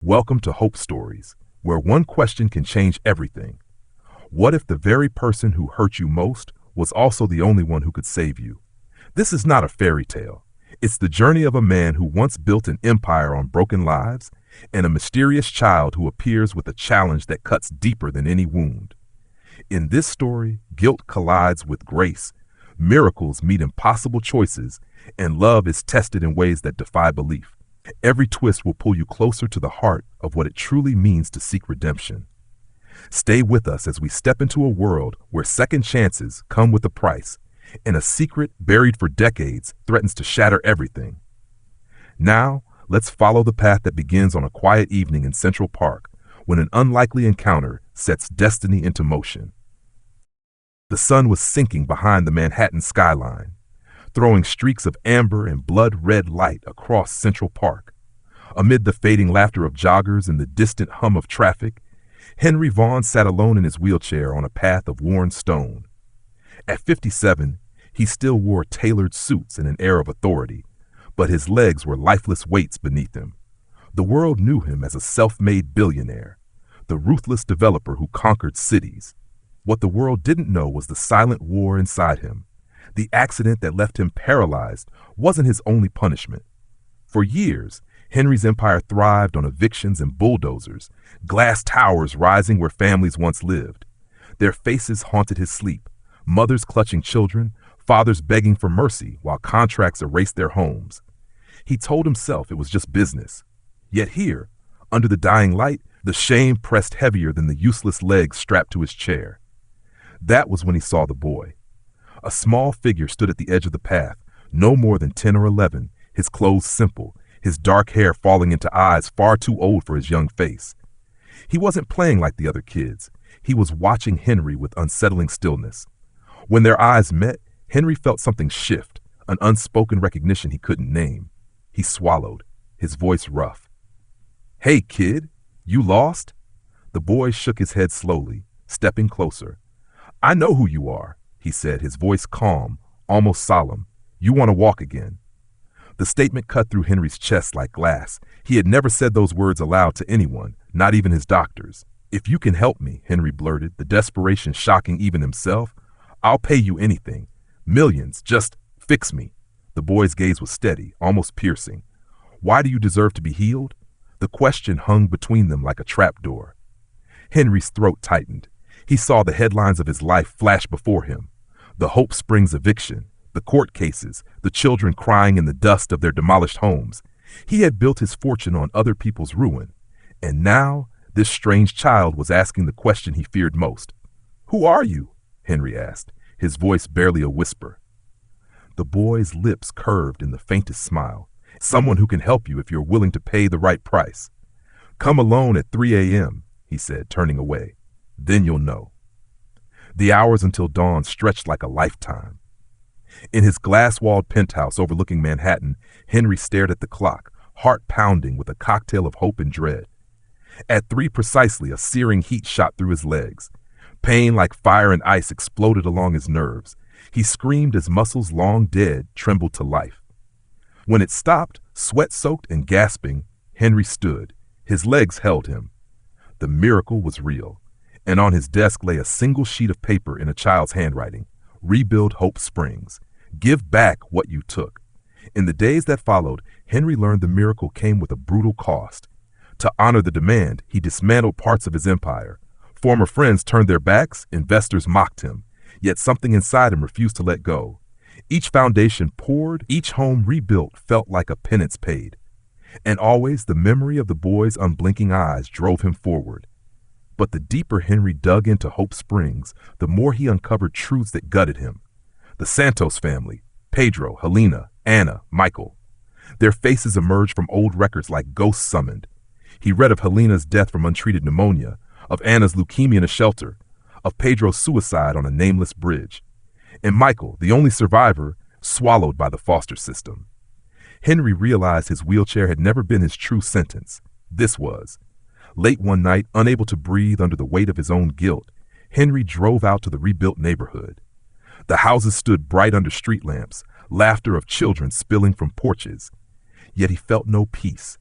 Welcome to Hope Stories, where one question can change everything. What if the very person who hurt you most was also the only one who could save you? This is not a fairy tale. It's the journey of a man who once built an empire on broken lives and a mysterious child who appears with a challenge that cuts deeper than any wound. In this story, guilt collides with grace, miracles meet impossible choices, and love is tested in ways that defy belief. Every twist will pull you closer to the heart of what it truly means to seek redemption. Stay with us as we step into a world where second chances come with a price, and a secret buried for decades threatens to shatter everything. Now, let's follow the path that begins on a quiet evening in Central Park when an unlikely encounter sets destiny into motion. The sun was sinking behind the Manhattan skyline, throwing streaks of amber and blood-red light across Central Park. Amid the fading laughter of joggers and the distant hum of traffic, Henry Vaughn sat alone in his wheelchair on a path of worn stone. At 57, he still wore tailored suits and an air of authority, but his legs were lifeless weights beneath him. The world knew him as a self-made billionaire, the ruthless developer who conquered cities. What the world didn't know was the silent war inside him. The accident that left him paralyzed wasn't his only punishment. For years, Henry's empire thrived on evictions and bulldozers, glass towers rising where families once lived. Their faces haunted his sleep, mothers clutching children, fathers begging for mercy while contracts erased their homes. He told himself it was just business. Yet here, under the dying light, the shame pressed heavier than the useless legs strapped to his chair. That was when he saw the boy. A small figure stood at the edge of the path, no more than 10 or 11, his clothes simple, his dark hair falling into eyes far too old for his young face. He wasn't playing like the other kids. He was watching Henry with unsettling stillness. When their eyes met, Henry felt something shift, an unspoken recognition he couldn't name. He swallowed, his voice rough. "Hey, kid, you lost?" The boy shook his head slowly, stepping closer. "I know who you are," he said, his voice calm, almost solemn. "You want to walk again." The statement cut through Henry's chest like glass. He had never said those words aloud to anyone, not even his doctors. "If you can help me," Henry blurted, the desperation shocking even himself, "I'll pay you anything. Millions, just fix me." The boy's gaze was steady, almost piercing. "Why do you deserve to be healed?" The question hung between them like a trapdoor. Henry's throat tightened. He saw the headlines of his life flash before him. The Hope Springs eviction, the court cases, the children crying in the dust of their demolished homes. He had built his fortune on other people's ruin. And now, this strange child was asking the question he feared most. "Who are you?" Henry asked, his voice barely a whisper. The boy's lips curved in the faintest smile. "Someone who can help you if you're willing to pay the right price. Come alone at 3 a.m., he said, turning away. "Then you'll know." The hours until dawn stretched like a lifetime. In his glass-walled penthouse overlooking Manhattan, Henry stared at the clock, heart pounding with a cocktail of hope and dread. At 3 precisely, a searing heat shot through his legs. Pain like fire and ice exploded along his nerves. He screamed as muscles long dead trembled to life. When it stopped, sweat-soaked and gasping, Henry stood. His legs held him. The miracle was real, and on his desk lay a single sheet of paper in a child's handwriting. "Rebuild Hope Springs. Give back what you took." In the days that followed, Henry learned the miracle came with a brutal cost. To honor the demand, he dismantled parts of his empire. Former friends turned their backs, investors mocked him, yet something inside him refused to let go. Each foundation poured, each home rebuilt felt like a penance paid. And always the memory of the boy's unblinking eyes drove him forward. But the deeper Henry dug into Hope Springs, the more he uncovered truths that gutted him. The Santos family, Pedro, Helena, Anna, Michael. Their faces emerged from old records like ghosts summoned. He read of Helena's death from untreated pneumonia, of Anna's leukemia in a shelter, of Pedro's suicide on a nameless bridge, and Michael, the only survivor, swallowed by the foster system. Henry realized his wheelchair had never been his true sentence. This was. Late one night, unable to breathe under the weight of his own guilt, Henry drove out to the rebuilt neighborhood. The houses stood bright under street lamps, laughter of children spilling from porches. Yet he felt no peace.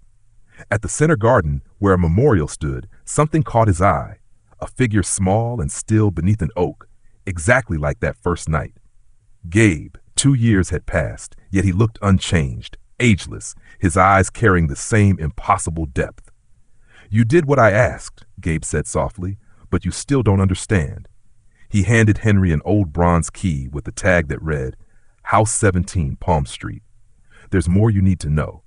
At the center garden, where a memorial stood, something caught his eye. A figure small and still beneath an oak, exactly like that first night. Gabe. 2 years had passed, yet he looked unchanged, ageless, his eyes carrying the same impossible depth. "You did what I asked," Gabe said softly, "but you still don't understand." He handed Henry an old bronze key with a tag that read, House 17, Palm Street. "There's more you need to know."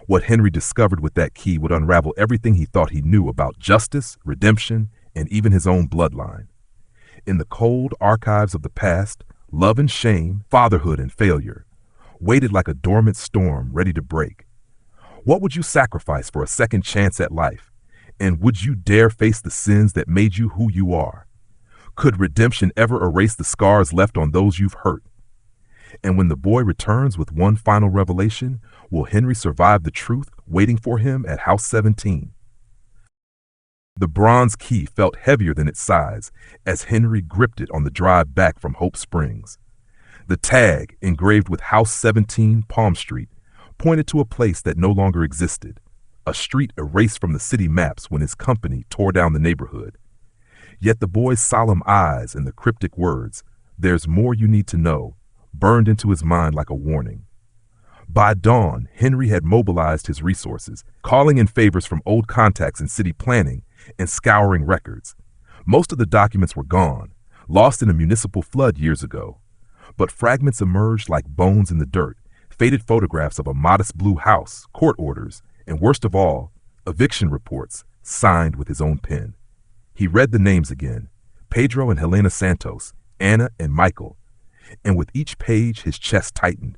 What Henry discovered with that key would unravel everything he thought he knew about justice, redemption, and even his own bloodline. In the cold archives of the past, love and shame, fatherhood and failure, waited like a dormant storm ready to break. What would you sacrifice for a second chance at life? And would you dare face the sins that made you who you are? Could redemption ever erase the scars left on those you've hurt? And when the boy returns with one final revelation, will Henry survive the truth waiting for him at House 17? The bronze key felt heavier than its size as Henry gripped it on the drive back from Hope Springs. The tag, engraved with House 17, Palm Street, pointed to a place that no longer existed, a street erased from the city maps when his company tore down the neighborhood. Yet the boy's solemn eyes and the cryptic words, "There's more you need to know," burned into his mind like a warning. By dawn, Henry had mobilized his resources, calling in favors from old contacts in city planning and scouring records. Most of the documents were gone, lost in a municipal flood years ago. But fragments emerged like bones in the dirt, faded photographs of a modest blue house, court orders, and worst of all, eviction reports signed with his own pen. He read the names again, Pedro and Helena Santos, Anna and Michael, and with each page his chest tightened.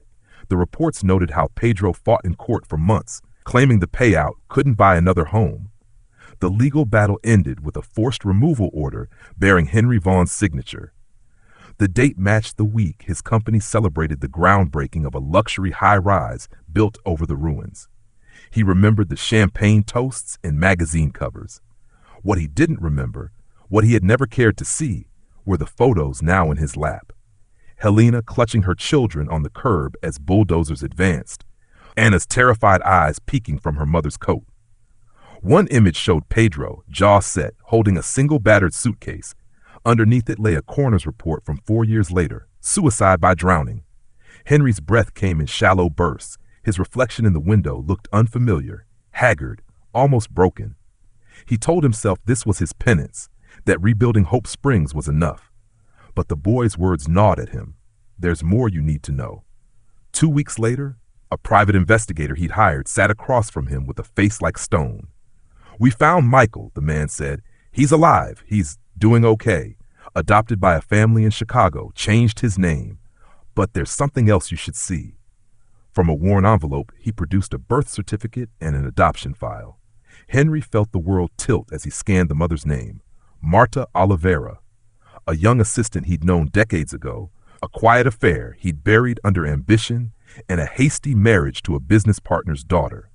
The reports noted how Pedro fought in court for months, claiming the payout couldn't buy another home. The legal battle ended with a forced removal order bearing Henry Vaughn's signature. The date matched the week his company celebrated the groundbreaking of a luxury high-rise built over the ruins. He remembered the champagne toasts and magazine covers. What he didn't remember, what he had never cared to see, were the photos now in his lap. Helena clutching her children on the curb as bulldozers advanced, Anna's terrified eyes peeking from her mother's coat. One image showed Pedro, jaw set, holding a single battered suitcase. Underneath it lay a coroner's report from 4 years later, suicide by drowning. Henry's breath came in shallow bursts. His reflection in the window looked unfamiliar, haggard, almost broken. He told himself this was his penance, that rebuilding Hope Springs was enough. But the boy's words gnawed at him. "There's more you need to know." 2 weeks later, a private investigator he'd hired sat across from him with a face like stone. "We found Michael," the man said. "He's alive. He's doing okay. Adopted by a family in Chicago, changed his name. But there's something else you should see." From a worn envelope, he produced a birth certificate and an adoption file. Henry felt the world tilt as he scanned the mother's name, Marta Oliveira, a young assistant he'd known decades ago, a quiet affair he'd buried under ambition, and a hasty marriage to a business partner's daughter.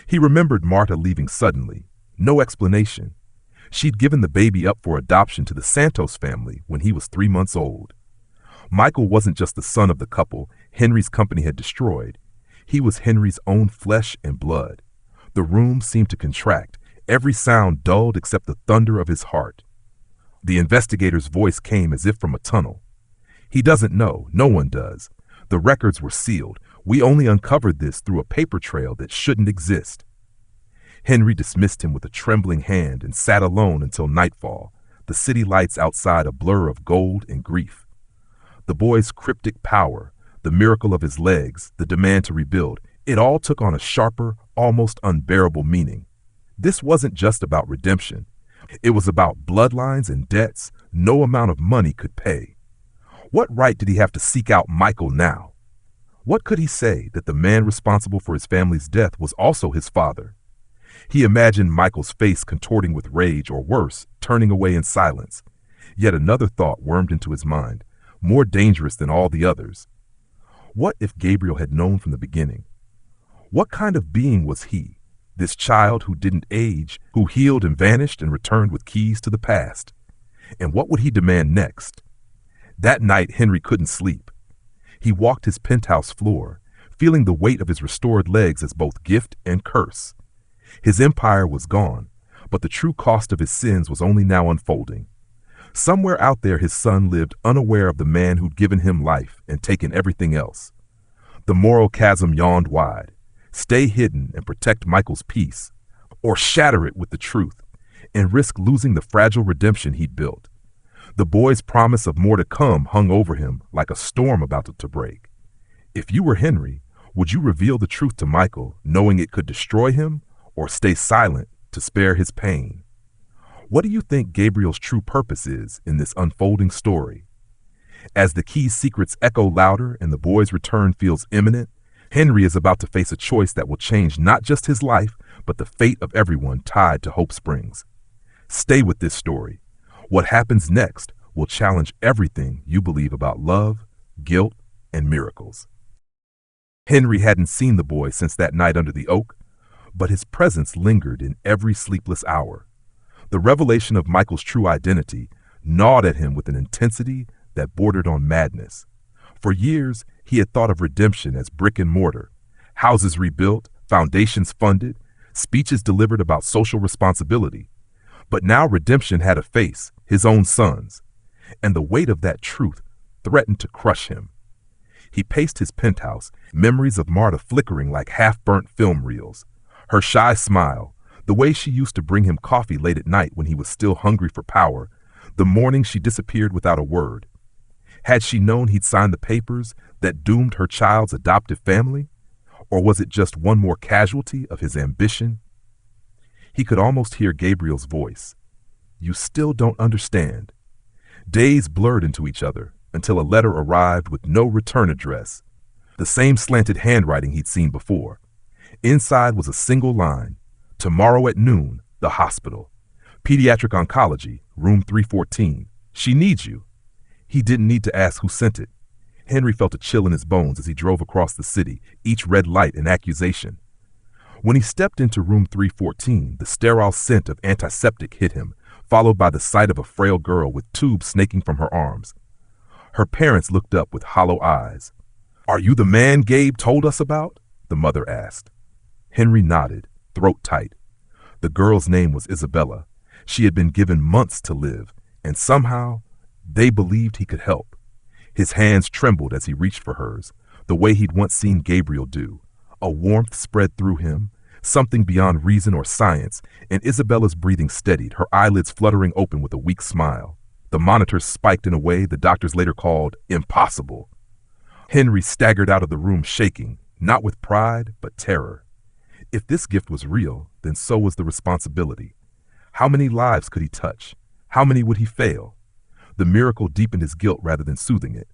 He remembered Marta leaving suddenly, no explanation. She'd given the baby up for adoption to the Santos family when he was 3 months old. Michael wasn't just the son of the couple Henry's company had destroyed. He was Henry's own flesh and blood. The room seemed to contract, every sound dulled except the thunder of his heart. The investigator's voice came as if from a tunnel. "He doesn't know. No one does. The records were sealed. We only uncovered this through a paper trail that shouldn't exist." Henry dismissed him with a trembling hand and sat alone until nightfall, the city lights outside a blur of gold and grief. The boy's cryptic power, the miracle of his legs, the demand to rebuild, it all took on a sharper, almost unbearable meaning. This wasn't just about redemption. It was about bloodlines and debts no amount of money could pay. What right did he have to seek out Michael now? What could he say that the man responsible for his family's death was also his father? He imagined Michael's face contorting with rage or worse, turning away in silence. Yet another thought wormed into his mind, more dangerous than all the others. What if Gabriel had known from the beginning? What kind of being was he, this child who didn't age, who healed and vanished and returned with keys to the past? And what would he demand next? That night, Henry couldn't sleep. He walked his penthouse floor, feeling the weight of his restored legs as both gift and curse. His empire was gone, but the true cost of his sins was only now unfolding. Somewhere out there his son lived unaware of the man who'd given him life and taken everything else. The moral chasm yawned wide. Stay hidden and protect Michael's peace, or shatter it with the truth and risk losing the fragile redemption he'd built. The boy's promise of more to come hung over him like a storm about to break. If you were Henry, would you reveal the truth to Michael, knowing it could destroy him, or stay silent to spare his pain? What do you think Gabriel's true purpose is in this unfolding story? As the key's secrets echo louder and the boy's return feels imminent, Henry is about to face a choice that will change not just his life, but the fate of everyone tied to Hope Springs. Stay with this story. What happens next will challenge everything you believe about love, guilt, and miracles. Henry hadn't seen the boy since that night under the oak, but his presence lingered in every sleepless hour. The revelation of Michael's true identity gnawed at him with an intensity that bordered on madness. For years, he had thought of redemption as brick and mortar, houses rebuilt, foundations funded, speeches delivered about social responsibility. But now redemption had a face, his own son's, and the weight of that truth threatened to crush him. He paced his penthouse, memories of Marta flickering like half-burnt film reels. Her shy smile, the way she used to bring him coffee late at night when he was still hungry for power, the morning she disappeared without a word. Had she known he'd signed the papers that doomed her child's adoptive family? Or was it just one more casualty of his ambition? He could almost hear Gabriel's voice. You still don't understand. Days blurred into each other until a letter arrived with no return address. The same slanted handwriting he'd seen before. Inside was a single line. Tomorrow at noon, the hospital. Pediatric oncology, room 314. She needs you. He didn't need to ask who sent it. Henry felt a chill in his bones as he drove across the city, each red light an accusation. When he stepped into room 314, the sterile scent of antiseptic hit him, followed by the sight of a frail girl with tubes snaking from her arms. Her parents looked up with hollow eyes. Are you the man Gabe told us about? The mother asked. Henry nodded, throat tight. The girl's name was Isabella. She had been given months to live, and somehow they believed he could help. His hands trembled as he reached for hers, the way he'd once seen Gabriel do. A warmth spread through him, something beyond reason or science, and Isabella's breathing steadied, her eyelids fluttering open with a weak smile. The monitors spiked in a way the doctors later called impossible. Henry staggered out of the room shaking, not with pride, but terror. If this gift was real, then so was the responsibility. How many lives could he touch? How many would he fail? The miracle deepened his guilt rather than soothing it.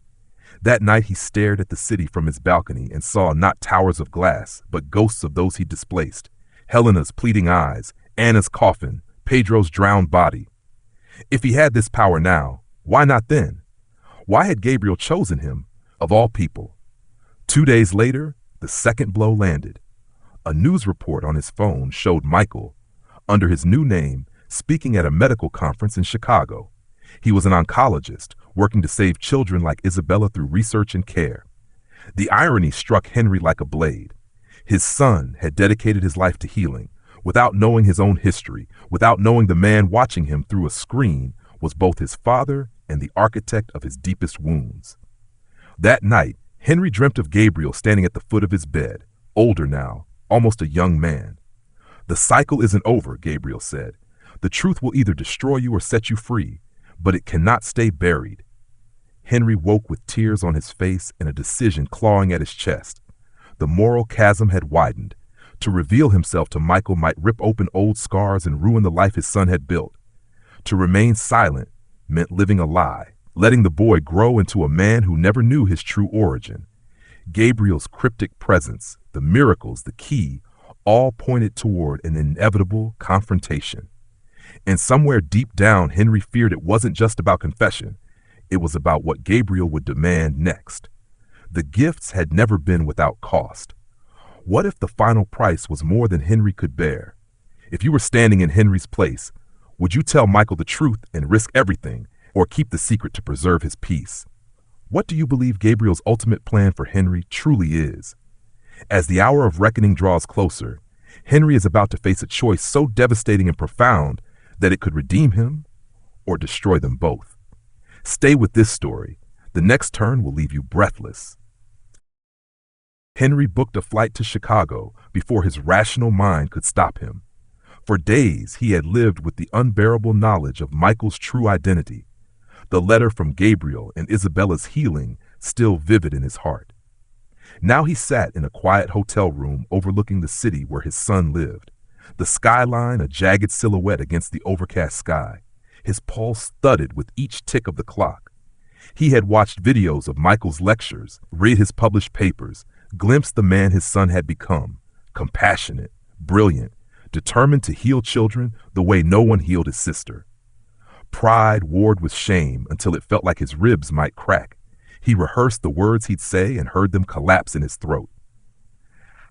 That night he stared at the city from his balcony and saw not towers of glass, but ghosts of those he displaced. Helena's pleading eyes, Anna's coffin, Pedro's drowned body. If he had this power now, why not then? Why had Gabriel chosen him, of all people? 2 days later, the second blow landed. A news report on his phone showed Michael, under his new name, speaking at a medical conference in Chicago. He was an oncologist, working to save children like Isabella through research and care. The irony struck Henry like a blade. His son had dedicated his life to healing, without knowing his own history, without knowing the man watching him through a screen was both his father and the architect of his deepest wounds. That night, Henry dreamt of Gabriel standing at the foot of his bed, older now, almost a young man. The cycle isn't over, Gabriel said. The truth will either destroy you or set you free, but it cannot stay buried. Henry woke with tears on his face and a decision clawing at his chest. The moral chasm had widened. To reveal himself to Michael might rip open old scars and ruin the life his son had built. To remain silent meant living a lie, letting the boy grow into a man who never knew his true origin. Gabriel's cryptic presence, the miracles, the key, all pointed toward an inevitable confrontation. And somewhere deep down, Henry feared it wasn't just about confession. It was about what Gabriel would demand next. The gifts had never been without cost. What if the final price was more than Henry could bear? If you were standing in Henry's place, would you tell Michael the truth and risk everything, or keep the secret to preserve his peace? What do you believe Gabriel's ultimate plan for Henry truly is? As the hour of reckoning draws closer, Henry is about to face a choice so devastating and profound that it could redeem him or destroy them both. Stay with this story. The next turn will leave you breathless. Henry booked a flight to Chicago before his rational mind could stop him. For days, he had lived with the unbearable knowledge of Michael's true identity, the letter from Gabriel and Isabella's healing still vivid in his heart. Now he sat in a quiet hotel room overlooking the city where his son lived, the skyline a jagged silhouette against the overcast sky, his pulse thudded with each tick of the clock. He had watched videos of Michael's lectures, read his published papers, glimpsed the man his son had become, compassionate, brilliant, determined to heal children the way no one healed his sister. Pride warred with shame until it felt like his ribs might crack. He rehearsed the words he'd say and heard them collapse in his throat.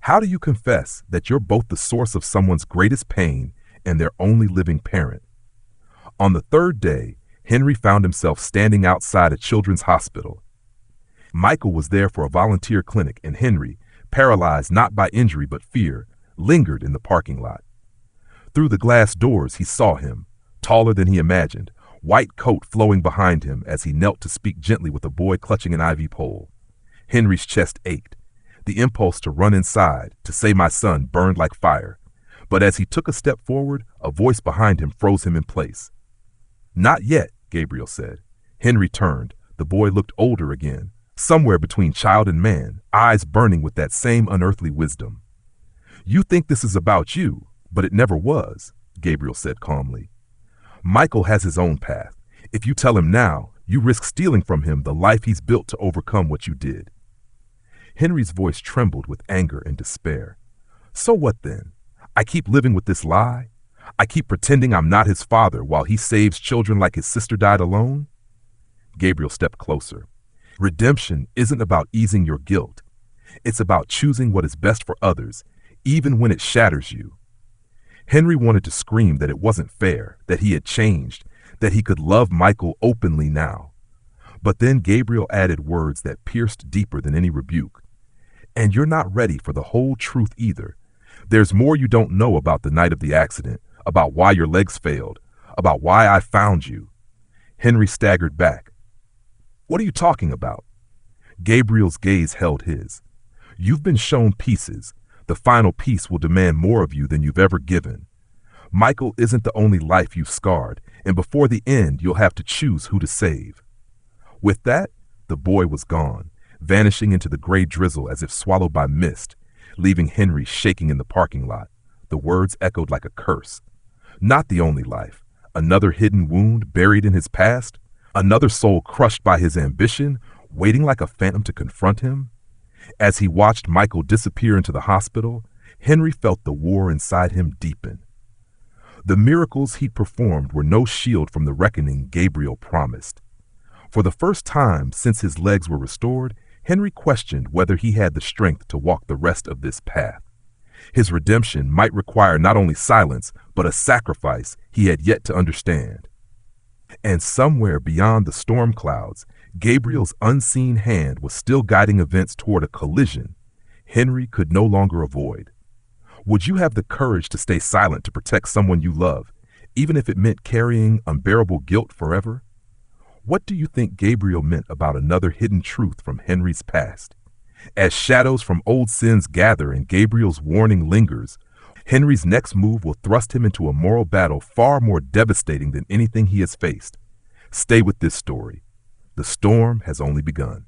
How do you confess that you're both the source of someone's greatest pain and their only living parent? On the third day, Henry found himself standing outside a children's hospital. Michael was there for a volunteer clinic, and Henry, paralyzed not by injury but fear, lingered in the parking lot. Through the glass doors, he saw him, taller than he imagined, white coat flowing behind him as he knelt to speak gently with a boy clutching an IV pole. Henry's chest ached. The impulse to run inside, to say my son, burned like fire. But as he took a step forward, a voice behind him froze him in place. "Not yet," Gabriel said. Henry turned. The boy looked older again, somewhere between child and man, eyes burning with that same unearthly wisdom. "You think this is about you, but it never was," Gabriel said calmly. "Michael has his own path. If you tell him now, you risk stealing from him the life he's built to overcome what you did." Henry's voice trembled with anger and despair. "So what then? I keep living with this lie? I keep pretending I'm not his father while he saves children like his sister died alone?" Gabriel stepped closer. "Redemption isn't about easing your guilt. It's about choosing what is best for others, even when it shatters you." Henry wanted to scream that it wasn't fair, that he had changed, that he could love Michael openly now. But then Gabriel added words that pierced deeper than any rebuke. "And you're not ready for the whole truth either. There's more you don't know about the night of the accident, about why your legs failed, about why I found you." Henry staggered back. "What are you talking about?" Gabriel's gaze held his. "You've been shown pieces. The final piece will demand more of you than you've ever given. Michael isn't the only life you've scarred, and before the end, you'll have to choose who to save." With that, the boy was gone, vanishing into the gray drizzle as if swallowed by mist, leaving Henry shaking in the parking lot. The words echoed like a curse. Not the only life, another hidden wound buried in his past, another soul crushed by his ambition, waiting like a phantom to confront him. As he watched Michael disappear into the hospital, Henry felt the war inside him deepen. The miracles he'd performed were no shield from the reckoning Gabriel promised. For the first time since his legs were restored, Henry questioned whether he had the strength to walk the rest of this path. His redemption might require not only silence, but a sacrifice he had yet to understand. And somewhere beyond the storm clouds, Gabriel's unseen hand was still guiding events toward a collision Henry could no longer avoid. Would you have the courage to stay silent to protect someone you love, even if it meant carrying unbearable guilt forever? What do you think Gabriel meant about another hidden truth from Henry's past? As shadows from old sins gather and Gabriel's warning lingers, Henry's next move will thrust him into a moral battle far more devastating than anything he has faced. Stay with this story. The storm has only begun.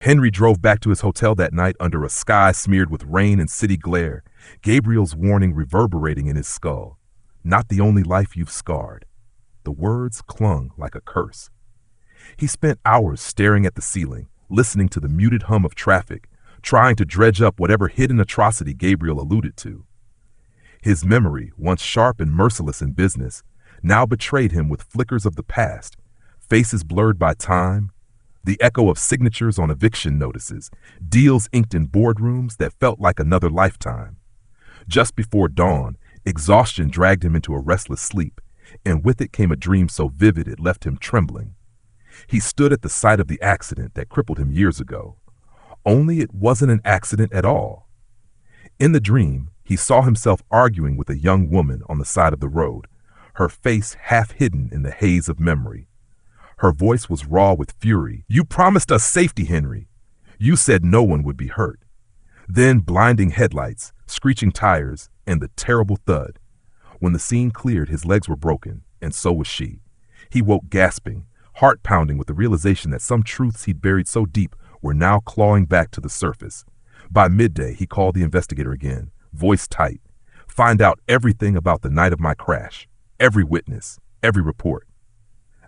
Henry drove back to his hotel that night under a sky smeared with rain and city glare, Gabriel's warning reverberating in his skull. Not the only life you've scarred. The words clung like a curse. He spent hours staring at the ceiling, listening to the muted hum of traffic, trying to dredge up whatever hidden atrocity Gabriel alluded to. His memory, once sharp and merciless in business, now betrayed him with flickers of the past, faces blurred by time, the echo of signatures on eviction notices, deals inked in boardrooms that felt like another lifetime. Just before dawn, exhaustion dragged him into a restless sleep, and with it came a dream so vivid it left him trembling. He stood at the site of the accident that crippled him years ago. Only it wasn't an accident at all. In the dream, He saw himself arguing with a young woman on the side of the road, her face half hidden in the haze of memory. Her voice was raw with fury. "You promised us safety, Henry. You said no one would be hurt." Then blinding headlights, screeching tires, and the terrible thud. When the scene cleared, his legs were broken, and so was she. He woke gasping, heart pounding with the realization that some truths he'd buried so deep were now clawing back to the surface. By midday, he called the investigator again, voice tight. "Find out everything about the night of my crash. Every witness, every report."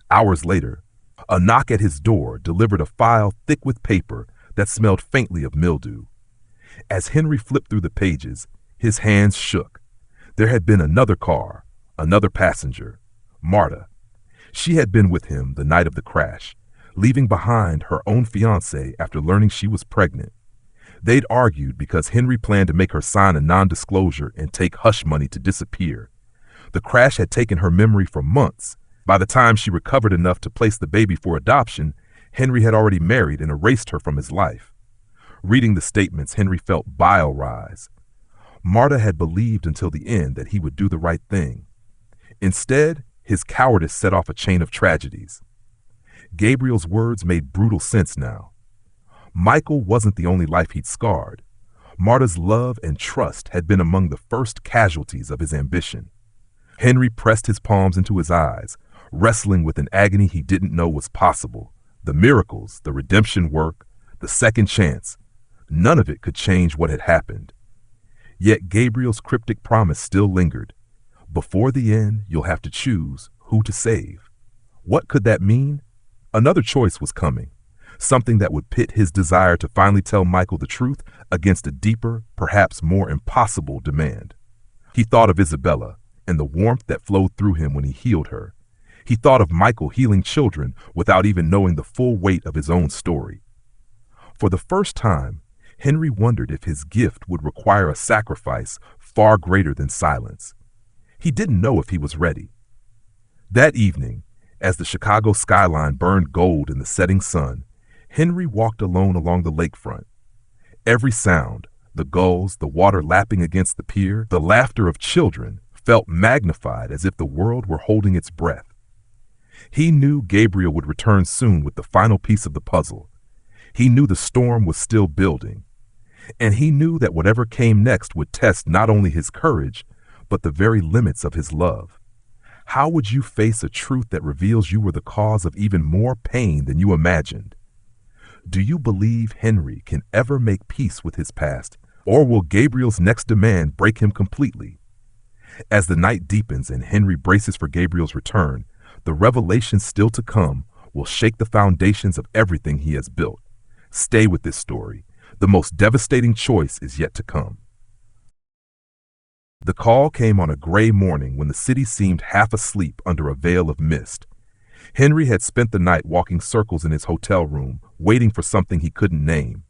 Hours later, a knock at his door delivered a file thick with paper that smelled faintly of mildew. As Henry flipped through the pages, his hands shook. There had been another car, another passenger, Marta. She had been with him the night of the crash, leaving behind her own fiancé after learning she was pregnant. They'd argued because Henry planned to make her sign a non-disclosure and take hush money to disappear. The crash had taken her memory for months. By the time she recovered enough to place the baby for adoption, Henry had already married and erased her from his life. Reading the statements, Henry felt bile rise. Marta had believed until the end that he would do the right thing. Instead, his cowardice set off a chain of tragedies. Gabriel's words made brutal sense now. Michael wasn't the only life he'd scarred. Marta's love and trust had been among the first casualties of his ambition. Henry pressed his palms into his eyes, wrestling with an agony he didn't know was possible. The miracles, the redemption work, the second chance, none of it could change what had happened. Yet Gabriel's cryptic promise still lingered. Before the end, you'll have to choose who to save. What could that mean? Another choice was coming, something that would pit his desire to finally tell Michael the truth against a deeper, perhaps more impossible demand. He thought of Isabella and the warmth that flowed through him when he healed her. He thought of Michael healing children without even knowing the full weight of his own story. For the first time, Henry wondered if his gift would require a sacrifice far greater than silence. He didn't know if he was ready. That evening, as the Chicago skyline burned gold in the setting sun, Henry walked alone along the lakefront. Every sound, the gulls, the water lapping against the pier, the laughter of children, felt magnified as if the world were holding its breath. He knew Gabriel would return soon with the final piece of the puzzle. He knew the storm was still building. And he knew that whatever came next would test not only his courage, but the very limits of his love. How would you face a truth that reveals you were the cause of even more pain than you imagined? Do you believe Henry can ever make peace with his past, or will Gabriel's next demand break him completely? As the night deepens and Henry braces for Gabriel's return, the revelation still to come will shake the foundations of everything he has built. Stay with this story. The most devastating choice is yet to come. The call came on a gray morning when the city seemed half asleep under a veil of mist. Henry had spent the night walking circles in his hotel room, waiting for something he couldn't name.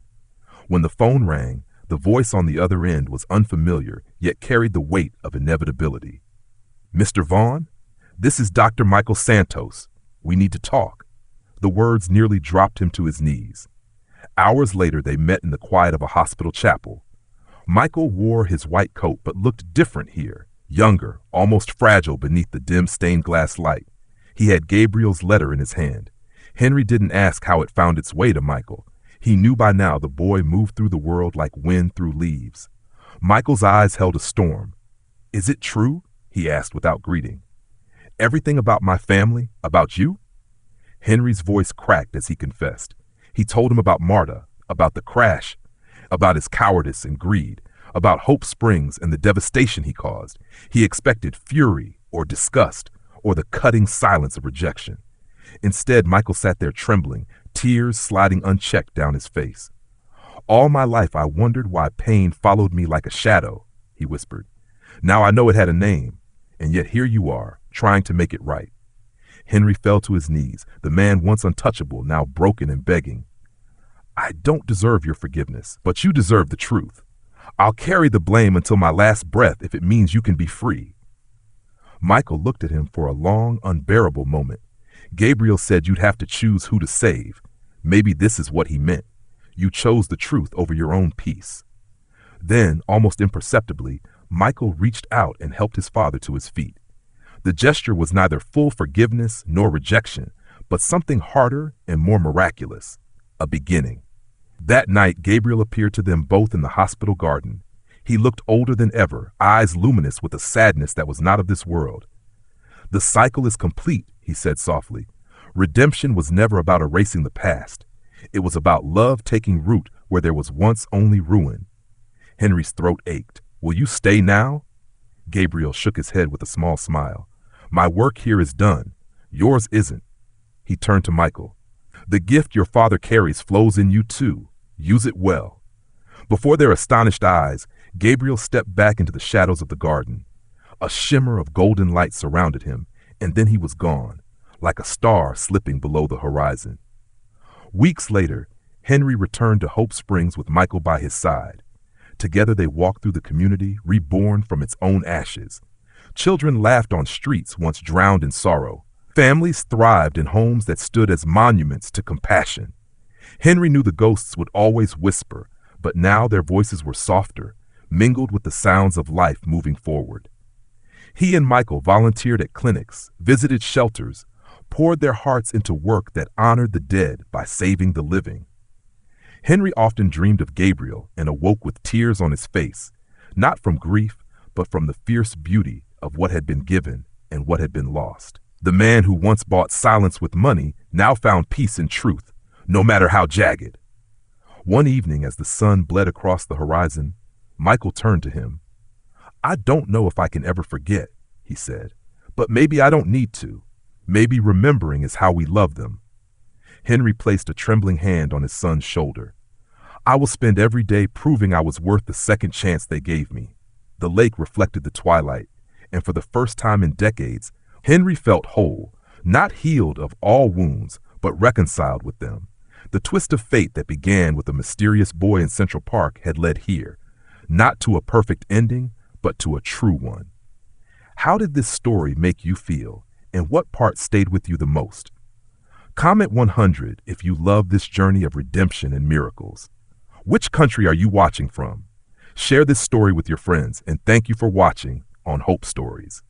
When the phone rang, the voice on the other end was unfamiliar, yet carried the weight of inevitability. "Mr. Vaughn, this is Dr. Michael Santos. We need to talk." The words nearly dropped him to his knees. Hours later, they met in the quiet of a hospital chapel. Michael wore his white coat but looked different here, younger, almost fragile beneath the dim stained glass light. He had Gabriel's letter in his hand. Henry didn't ask how it found its way to Michael. He knew by now the boy moved through the world like wind through leaves. Michael's eyes held a storm. "Is it true?" he asked without greeting. "Everything about my family, about you?" Henry's voice cracked as he confessed. He told him about Marta, about the crash, about his cowardice and greed, about Hope Springs and the devastation he caused. He expected fury or disgust or the cutting silence of rejection. Instead, Michael sat there trembling, tears sliding unchecked down his face. "All my life I wondered why pain followed me like a shadow," he whispered. "Now I know it had a name, and yet here you are, trying to make it right." Henry fell to his knees, the man once untouchable, now broken and begging. "I don't deserve your forgiveness, but you deserve the truth. I'll carry the blame until my last breath if it means you can be free." Michael looked at him for a long, unbearable moment. Gabriel said you'd have to choose who to save. Maybe this is what he meant. You chose the truth over your own peace. Then, almost imperceptibly, Michael reached out and helped his father to his feet. The gesture was neither full forgiveness nor rejection, but something harder and more miraculous, a beginning. That night, Gabriel appeared to them both in the hospital garden. He looked older than ever, eyes luminous with a sadness that was not of this world. "The cycle is complete," he said softly. "Redemption was never about erasing the past. It was about love taking root where there was once only ruin." Henry's throat ached. "Will you stay now?" Gabriel shook his head with a small smile. "My work here is done. Yours isn't." He turned to Michael. "The gift your father carries flows in you too. Use it well." Before their astonished eyes, Gabriel stepped back into the shadows of the garden. A shimmer of golden light surrounded him, and then he was gone, like a star slipping below the horizon. Weeks later, Henry returned to Hope Springs with Michael by his side. Together they walked through the community, reborn from its own ashes. Children laughed on streets once drowned in sorrow. Families thrived in homes that stood as monuments to compassion. Henry knew the ghosts would always whisper, but now their voices were softer, mingled with the sounds of life moving forward. He and Michael volunteered at clinics, visited shelters, poured their hearts into work that honored the dead by saving the living. Henry often dreamed of Gabriel and awoke with tears on his face, not from grief, but from the fierce beauty of what had been given and what had been lost. The man who once bought silence with money now found peace in truth, no matter how jagged. One evening, as the sun bled across the horizon, Michael turned to him. "I don't know if I can ever forget," he said, "but maybe I don't need to. Maybe remembering is how we love them." Henry placed a trembling hand on his son's shoulder. "I will spend every day proving I was worth the second chance they gave me." The lake reflected the twilight, and for the first time in decades, Henry felt whole, not healed of all wounds, but reconciled with them. The twist of fate that began with a mysterious boy in Central Park had led here, not to a perfect ending, but to a true one. How did this story make you feel, and what part stayed with you the most? Comment 100 if you love this journey of redemption and miracles. Which country are you watching from? Share this story with your friends, and thank you for watching on Hope Stories.